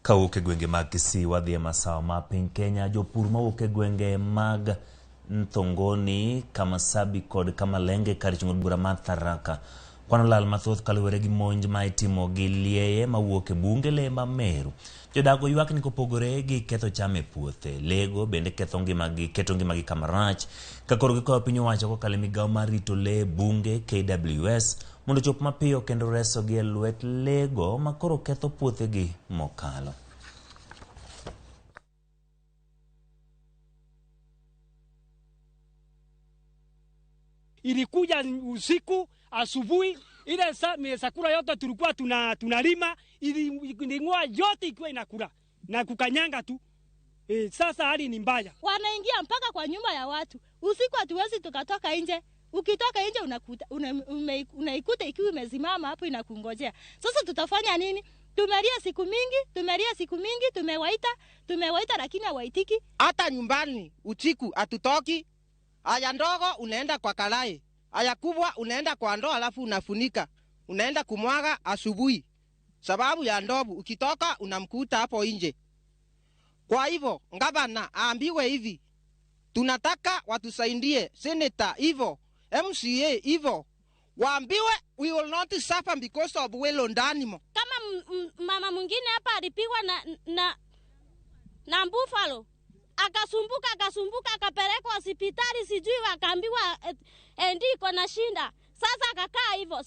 Kauke gwenge mag Kisii wadhi masawa ma piny Kenya. Jopur mawuok e gwenge mag Nthongoni, Kamasabi kod Kamalenge kar chung'o bura mar Tharaka kwano lal mathoth kaluwore gi monj ma itimo gi lieye mawuok e bunge le ma Meru. Jodago ywak ni kopogore gi ketho cham e puothe, lego bende keto ngimagi kama rach ka koro gikoyo piny owacho kokalo migawo mar rito le bunge KWS mondo chop mapiyo kendo reso gi e lwet lego ma koro ketho puothegi mokalo. Ilikuja usiku, asubuhi, ile sakura yote tulikuwa tunalima, iling'oa yote ikiwa inakula na kukanyanga tu. Sasa hali ni mbaya. Wanaingia mpaka kwa nyumba ya watu. Usiku hatuwezi tukatoka nje. Ukitoka nje unaikuta ikiwa imesimama hapo inakungojea. Sasa tutafanya nini? Tumelia siku mingi, tumewaita lakini hawaitiki. Hata nyumbani usiku hatutoki. Aya ndogo unaenda kwa kalai. Aya kubwa unaenda kwa ndoo alafu unafunika. Unaenda kumwaga asubuhi. Sababu ya ndobu ukitoka unamkuta hapo nje. Kwa hivyo gavana aambiwe hivi. Tunataka watusaidie, senator hivyo, MCA hivyo. Waambiwe we will not suffer because of wild animal. Kama mama mwingine hapa alipigwa na buffalo. Akasumbuka akapelekwa hospitali, sijui wakaambiwa ndiko na shinda. Sasa akakaa hivyo.